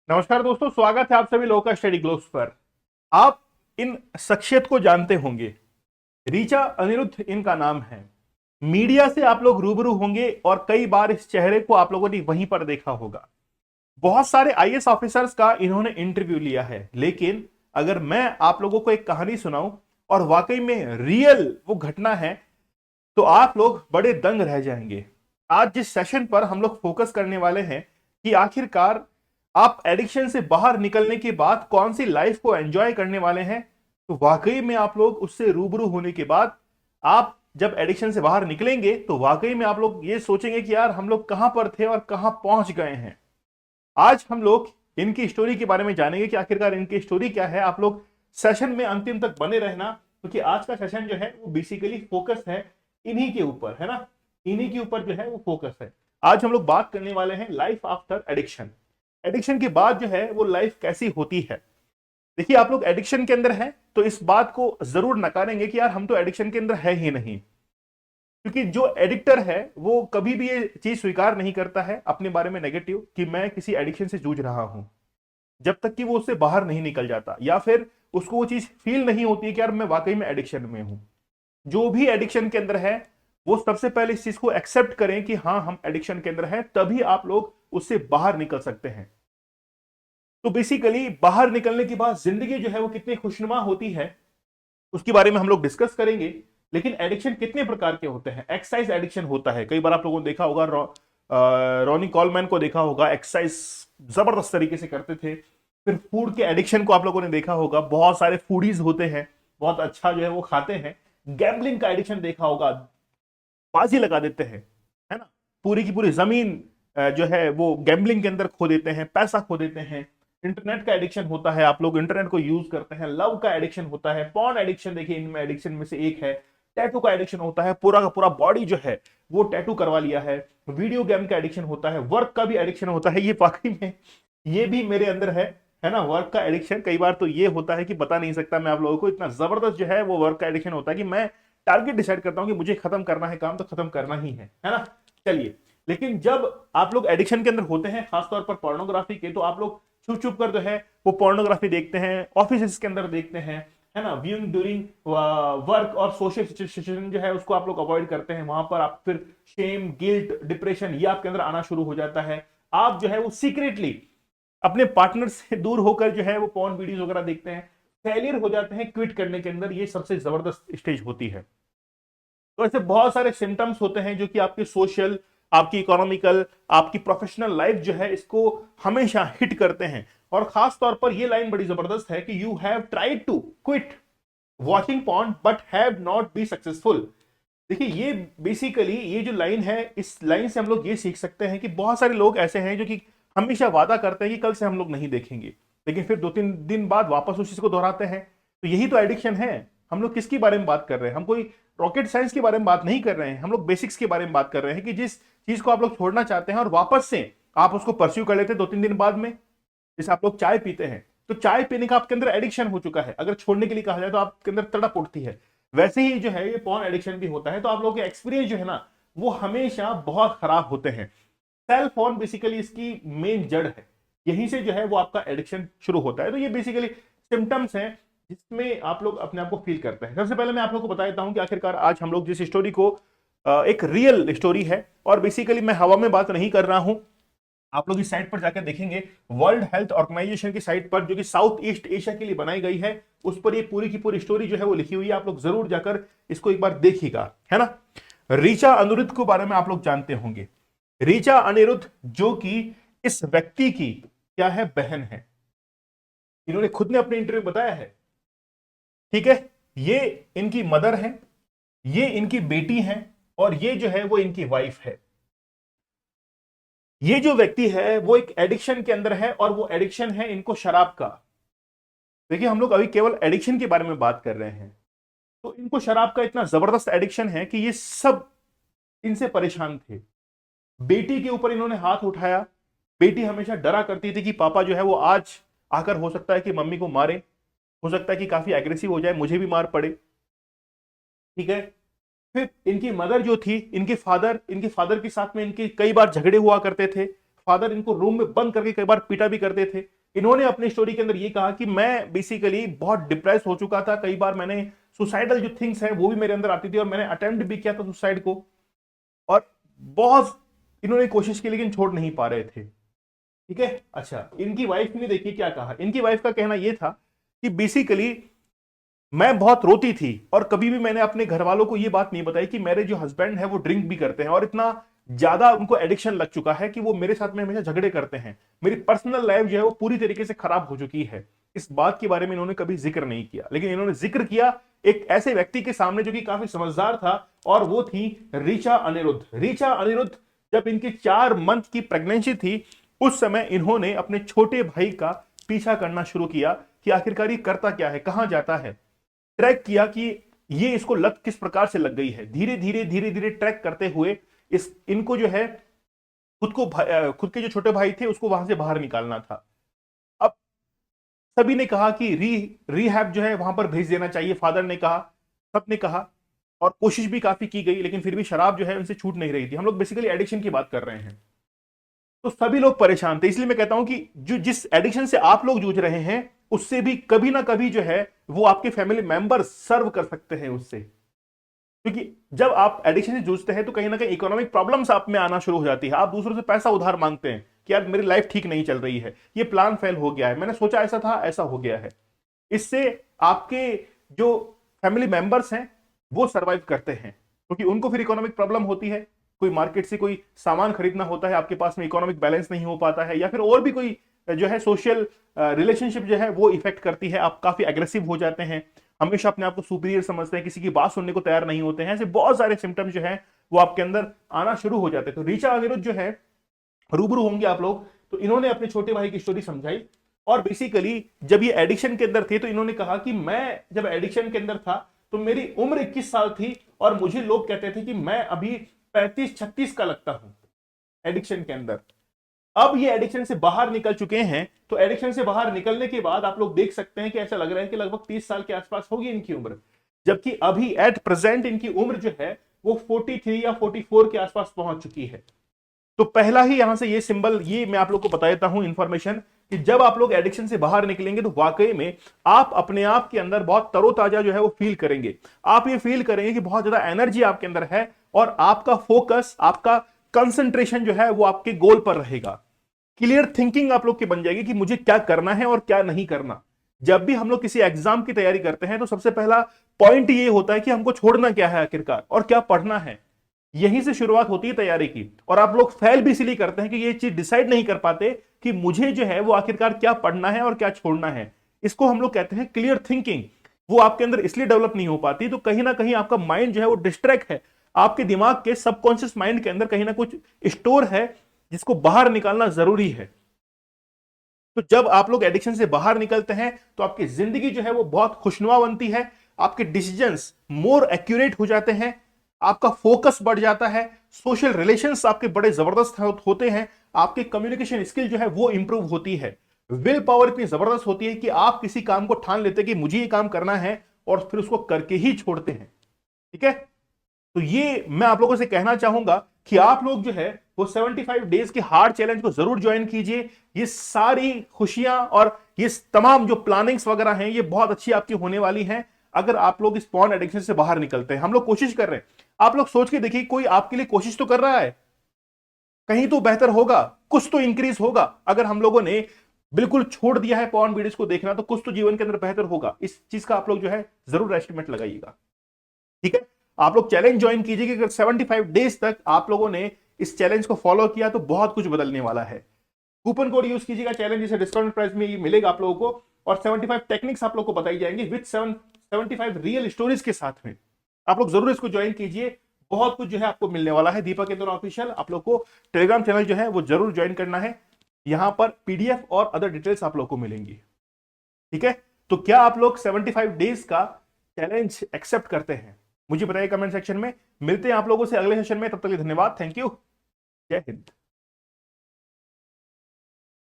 नमस्कार दोस्तों, स्वागत है आप सभी लोगों का स्टडी ग्लोब्स पर। आप इन शख्सियत को जानते होंगे। रीचा अनिरुद्ध इनका नाम है। मीडिया से आप लोग रूबरू होंगे और कई बार इस चेहरे को आप लोगों ने वहीं पर देखा होगा। बहुत सारे आईएएस ऑफिसर्स का इन्होंने इंटरव्यू लिया है, लेकिन अगर मैं आप लोगों को एक कहानी सुनाऊं और वाकई में रियल वो घटना है तो आप लोग बड़े दंग रह जाएंगे। आज जिस सेशन पर हम लोग फोकस करने वाले हैं कि आखिरकार आप एडिक्शन से बाहर निकलने के बाद कौन सी लाइफ को एंजॉय करने वाले हैं, तो वाकई में आप लोग उससे रूबरू होने के बाद आप जब एडिक्शन से बाहर निकलेंगे तो वाकई में आप लोग ये सोचेंगे कि यार हम लोग कहां पर थे और कहां पहुंच गए हैं। आज हम लोग इनकी स्टोरी के बारे में जानेंगे कि आखिरकार इनकी स्टोरी क्या है। आप लोग सेशन में अंतिम तक बने रहना, क्योंकि आज का सेशन जो है वो बेसिकली फोकस है इन्हीं के ऊपर, है ना। इन्हीं के ऊपर जो है वो फोकस है। आज हम लोग बात करने वाले हैं लाइफ आफ्टर एडिक्शन। एडिक्शन के बाद जो है वो लाइफ कैसी होती है। देखिए, आप लोग एडिक्शन के अंदर हैं तो इस बात को जरूर नकारेंगे कि यार हम तो एडिक्शन के अंदर है ही नहीं, क्योंकि जो एडिक्टर है वो कभी भी ये चीज स्वीकार नहीं करता है अपने बारे में नेगेटिव कि मैं किसी एडिक्शन से जूझ रहा हूं, जब तक कि वो उससे बाहर नहीं निकल जाता या फिर उसको वो चीज फील नहीं होती है कि यार मैं वाकई में एडिक्शन में हूं। जो भी एडिक्शन के अंदर है वो सबसे पहले इस चीज को एक्सेप्ट करें कि हाँ हम एडिक्शन के अंदर हैं, तभी आप लोग उससे बाहर निकल सकते हैं। तो बेसिकली बाहर निकलने के बाद जिंदगी जो है वो कितनी खुशनुमा होती है उसके बारे में हम लोग डिस्कस करेंगे। लेकिन एडिक्शन कितने प्रकार के होते हैं। एक्सरसाइज एडिक्शन होता है, कई बार आप लोगों ने देखा होगा, रॉनी कॉलमैन को देखा होगा, एक्सरसाइज जबरदस्त तरीके से करते थे। फिर फूड के एडिक्शन को आप लोगों ने देखा होगा, बहुत सारे फूडीज होते हैं, बहुत अच्छा जो है वो खाते हैं। गैम्बलिंग का एडिक्शन देखा होगा, बाजी लगा देते हैं, है ना। पूरी की पूरी जमीन जो है वो गैम्बलिंग के अंदर खो देते हैं, पैसा खो देते हैं। इंटरनेट का एडिक्शन होता है, आप लोग इंटरनेट को यूज करते हैं। लव का एडिक्शन होता है, पॉर्न एडिक्शन देखिए इनमें एडिक्शन में से एक है। टैटू का एडिक्शन होता है, पूरा का पूरा बॉडी जो है वो टैटू करवा लिया है। वीडियो गेम का एडिक्शन होता है, वर्क का भी एडिक्शन होता है। ये वाकई में ये भी मेरे अंदर है ना। वर्क का एडिक्शन कई बार तो ये होता है कि बता नहीं सकता मैं आप लोगों को, इतना जबरदस्त जो है वो वर्क का एडिक्शन होता है कि मैं टारगेट डिसाइड करता हूं कि मुझे खत्म करना है काम तो खत्म करना ही है ना। चलिए, लेकिन जब आप लोग एडिक्शन के अंदर होते हैं, खासतौर पर पोर्नोग्राफी के, तो आप लोग छुप छुप कर जो है वो पोर्नोग्राफी देखते हैं, ऑफिस के अंदर देखते हैं, है ना। व्यूइंग ड्यूरिंग वर्क और सोशल सिचुएशन जो है उसको आप लोग अवॉइड करते हैं। वहां पर आप फिर शेम, गिल्ट, डिप्रेशन ये आपके अंदर आना शुरू हो जाता है। आप जो है वो सीक्रेटली अपने पार्टनर से दूर होकर जो है वो पॉर्न वीडियोस वगैरह देखते हैं। फेलियर हो जाते हैं क्विट करने के अंदर, ये सबसे जबरदस्त स्टेज होती है। तो ऐसे बहुत सारे सिम्टम्स होते हैं जो कि आपके सोशल, आपकी इकोनॉमिकल, आपकी प्रोफेशनल लाइफ जो है इसको हमेशा हिट करते हैं। और खास तौर पर ये लाइन बड़ी जबरदस्त है कि you have tried to quit watching porn but have not be successful. देखिए, ये बेसिकली ये जो लाइन है, इस लाइन से हम लोग ये सीख सकते हैं कि बहुत सारे लोग ऐसे हैं जो कि हमेशा वादा करते हैं कि कल से हम लोग नहीं देखेंगे, लेकिन फिर 2-3 दिन बाद वापस उस चीज को दोहराते हैं। तो यही तो एडिक्शन है। हम लोग किसके बारे में बात कर रहे हैं? हम कोई रॉकेट साइंस के बारे में बात नहीं कर रहे हैं, हम लोग बेसिक्स के बारे में बात कर रहे हैं कि जिस चीज को आप लोग छोड़ना चाहते हैं और वापस से आप उसको परस्यू कर लेते हैं 2-3 दिन बाद में। जैसे आप लोग चाय पीते हैं तो चाय पीने का आपके अंदर एडिक्शन हो चुका है, अगर छोड़ने के लिए कहा जाए तो आपके अंदर तड़प उठती है। वैसे ही जो है ये पॉर्न एडिक्शन भी होता है। तो आप लोगों के एक्सपीरियंस जो है ना वो हमेशा बहुत खराब होते हैं। सेल फोन बेसिकली इसकी मेन जड़ है, यहीं से जो है वो आपका एडिक्शन शुरू होता है। तो ये बेसिकली सिम्टम्स हैं जिसमें आप लोग अपने आप को फील करते हैं। सबसे पहले मैं आप लोग को बता देता हूं कि आखिरकार आज हम लोग जिस स्टोरी को एक रियल स्टोरी है, और बेसिकली मैं हवा में बात नहीं कर रहा हूं। आप लोग इस साइट पर जाकर देखेंगे, वर्ल्ड हेल्थ ऑर्गेनाइजेशन की साइट पर जो कि साउथ ईस्ट एशिया के लिए बनाई गई है, उस पर ये पूरी की पूरी स्टोरी जो है वो लिखी हुई है। आप लोग जरूर जाकर इसको एक बार देखिएगा, है ना। रीचा अनिरुद्ध के बारे में आप लोग जानते होंगे। रीचा अनिरुद्ध जो कि इस व्यक्ति की क्या है, बहन है। इन्होंने खुद ने अपने इंटरव्यू बताया है, ठीक है। ये इनकी मदर है, ये इनकी बेटी है, और ये जो है वो इनकी वाइफ है। ये जो व्यक्ति है वो एक एडिक्शन के अंदर है, और वो एडिक्शन है इनको शराब का। देखिए, हम लोग अभी केवल एडिक्शन के बारे में बात कर रहे हैं, तो इनको शराब का इतना जबरदस्त एडिक्शन है कि ये सब इनसे परेशान थे। बेटी के ऊपर इन्होंने हाथ उठाया। बेटी हमेशा डरा करती थी कि पापा जो है वो आज आकर हो सकता है कि मम्मी को मारे, हो सकता है कि काफी एग्रेसिव हो जाए, मुझे भी मार पड़े, ठीक है। फिर इनकी मदर जो थी, इनके फादर के साथ में इनके कई बार झगड़े हुआ करते थे। फादर इनको रूम में बंद करके कई बार पीटा भी करते थे। इन्होंने अपनी स्टोरी के अंदर ये कहा कि मैं बेसिकली बहुत डिप्रेस हो चुका था, कई बार मैंने सुसाइडल जो थिंग्स हैं वो भी मेरे अंदर आती थी और मैंने अटेम्प्ट भी किया था सुसाइड को, और बहुत इन्होंने कोशिश की लेकिन छोड़ नहीं पा रहे थे। ठीक है, अच्छा इनकी वाइफ ने देखिए क्या कहा। इनकी वाइफ का कहना यह था कि बेसिकली मैं बहुत रोती थी और कभी भी मैंने अपने घर वालों को यह बात नहीं बताई कि मेरे जो हस्बैंड है वो ड्रिंक भी करते हैं और इतना ज्यादा उनको एडिक्शन लग चुका है कि वो मेरे साथ में हमेशा झगड़े करते हैं। मेरी पर्सनल लाइफ जो है वो पूरी तरीके से खराब हो चुकी है। इस बात के बारे में इन्होंने कभी जिक्र नहीं किया, लेकिन इन्होंने जिक्र किया एक ऐसे व्यक्ति के सामने जो कि काफी समझदार था, और वो थी ऋचा अनिरुद्ध। ऋचा अनिरुद्ध जब इनकी 4 मंथ की प्रेगनेंसी थी उस समय इन्होंने अपने छोटे भाई का पीछा करना शुरू किया कि आखिरकार ये करता क्या है, कहां जाता है। ट्रैक किया कि ये इसको लत किस प्रकार से लग गई है। धीरे धीरे ट्रैक करते हुए इनको जो है खुद के जो छोटे भाई थे उसको वहां से बाहर निकालना था। अब सभी ने कहा कि रिहैब जो है वहां पर भेज देना चाहिए, फादर ने कहा, सबने कहा, और कोशिश भी काफी की गई, लेकिन फिर भी शराब जो है उनसे छूट नहीं रही थी। हम लोग बेसिकली एडिक्शन की बात कर रहे हैं, तो सभी लोग परेशान थे। इसलिए मैं कहता हूं कि जो जिस एडिक्शन से आप लोग जूझ रहे हैं उससे भी कभी ना कभी जो है वो आपके फैमिली मेंबर सर्व कर सकते हैं उससे, क्योंकि जब आप एडिक्शन से जूझते हैं तो कहीं ना कहीं इकोनॉमिक प्रॉब्लम्स आप में आना शुरू हो जाती है। आप दूसरों से पैसा उधार मांगते हैं कि यार मेरी लाइफ ठीक नहीं चल रही है, ये प्लान फेल हो गया है, मैंने सोचा ऐसा था ऐसा हो गया है। इससे आपके जो फैमिली मेंबर्स हैं वो सर्वाइव करते हैं, क्योंकि उनको फिर इकोनॉमिक प्रॉब्लम होती है, कोई मार्केट से कोई सामान खरीदना होता है, आपके पास में इकोनॉमिक बैलेंस नहीं हो पाता है, या फिर और भी कोई जो है सोशल रिलेशनशिप जो है वो इफेक्ट करती है, आप काफी एग्रेसिव हो जाते हैं, हमेशा अपने आप को सुपीरियर समझते हैं, किसी की बात सुनने को तैयार नहीं होते हैं। ऐसे बहुत सारे सिम्टम्स जो है वो आपके अंदर आना शुरू हो जाते हैं। तो ऋचा अनिरुद्ध जो है, रूबरू होंगे आप लोग, तो इन्होंने अपने छोटे भाई की स्टोरी समझाई। और बेसिकली जब ये एडिक्शन के अंदर थे तो इन्होंने कहा कि मैं जब एडिक्शन के अंदर था तो मेरी उम्र 21 साल थी और मुझे लोग कहते थे कि मैं अभी 35-36 का लगता हूं एडिक्शन के अंदर। अब ये एडिक्शन से बाहर निकल चुके हैं, तो एडिक्शन से बाहर निकलने के बाद आप लोग देख सकते हैं कि ऐसा लग रहा है कि लगभग 30 साल के आसपास होगी इनकी उम्र, जबकि अभी एट प्रेजेंट इनकी उम्र जो है वो 43 या 44 के आसपास पहुंच चुकी है। तो पहला ही यहां से ये सिंबल, ये मैं आप लोग को बता देता हूं इंफॉर्मेशन, कि जब आप लोग एडिक्शन से बाहर निकलेंगे तो वाकई में आप अपने आप के अंदर बहुत तरोताजा जो है वो फील करेंगे। आप ये फील करेंगे कि बहुत ज्यादा एनर्जी आपके अंदर है और आपका फोकस, आपका कंसंट्रेशन जो है वो आपके गोल पर रहेगा। क्लियर थिंकिंग आप लोग की बन जाएगी कि मुझे क्या करना है और क्या नहीं करना। जब भी हम लोग किसी एग्जाम की तैयारी करते हैं तो सबसे पहला पॉइंट ये होता है कि हमको छोड़ना क्या है आखिरकार और क्या पढ़ना है। यहीं से शुरुआत होती है तैयारी की, और आप लोग फेल भी इसलिए करते हैं कि ये चीज डिसाइड नहीं कर पाते कि मुझे जो है वो आखिरकार क्या पढ़ना है और क्या छोड़ना है। इसको हम लोग कहते हैं क्लियर थिंकिंग। वो आपके अंदर इसलिए डेवलप नहीं हो पाती, तो कहीं ना कहीं आपका माइंड जो है वो डिस्ट्रैक्ट है। आपके दिमाग के सबकॉन्शियस माइंड के अंदर कहीं ना कुछ स्टोर है जिसको बाहर निकालना जरूरी है। तो जब आप लोग एडिक्शन से बाहर निकलते हैं तो आपकी जिंदगी जो है वो बहुत खुशनुमा बनती है, आपके डिसीजंस मोर एक्यूरेट हो जाते हैं, आपका फोकस बढ़ जाता है, सोशल रिलेशंस आपके बड़े जबरदस्त होते हैं, आपके कम्युनिकेशन स्किल जो है वो इंप्रूव होती है, विल पावर इतनी जबरदस्त होती है कि आप किसी काम को ठान लेते हैं कि मुझे ये काम करना है और फिर उसको करके ही छोड़ते हैं। ठीक है, तो ये मैं आप लोगों से कहना चाहूंगा कि आप लोग जो है वो 75 डेज के हार्ड चैलेंज को जरूर ज्वाइन कीजिए। ये सारी खुशियां और ये तमाम जो प्लानिंग्स वगैरह हैं ये बहुत अच्छी आपकी होने वाली हैं अगर आप लोग इस पॉर्न एडिक्शन से बाहर निकलते हैं। हम लोग कोशिश कर रहे हैं, आप लोग सोच के देखिए कोई आपके लिए कोशिश तो कर रहा है, कहीं तो बेहतर होगा, कुछ तो इंक्रीज होगा। अगर हम लोगों ने बिल्कुल छोड़ दिया है पॉर्न वीडियोस को देखना तो कुछ तो जीवन के अंदर बेहतर होगा। इस चीज का आप लोग जो है जरूर एस्टिमेट लगाइएगा। ठीक है, आप लोग चैलेंज ज्वाइन कीजिए कि अगर 75 डेज तक आप लोगों ने इस चैलेंज को फॉलो किया तो बहुत कुछ बदलने वाला है। कूपन कोड यूज कीजिएगा, चैलेंज जैसे डिस्काउंट प्राइस में ये मिलेगा आप लोगों को, और 75 टेक्निक्स आप लोग को बताई जाएंगी विद 75 रियल स्टोरीज के साथ में। आप लोग जरूर इसको ज्वाइन कीजिए, बहुत कुछ जो है आपको मिलने वाला है। दीपक इंदौर ऑफिशियल आप लोग को टेलीग्राम चैनल जो है वो जरूर ज्वाइन करना है, यहां पर पीडीएफ और अदर डिटेल्स आप लोग को मिलेंगी। ठीक है, तो क्या आप लोग 75 डेज का चैलेंज एक्सेप्ट करते हैं? मुझे बताइए कमेंट सेक्शन में। मिलते हैं आप लोगों से अगले सेशन में, तब तक के लिए धन्यवाद, थैंक यू, जय हिंद।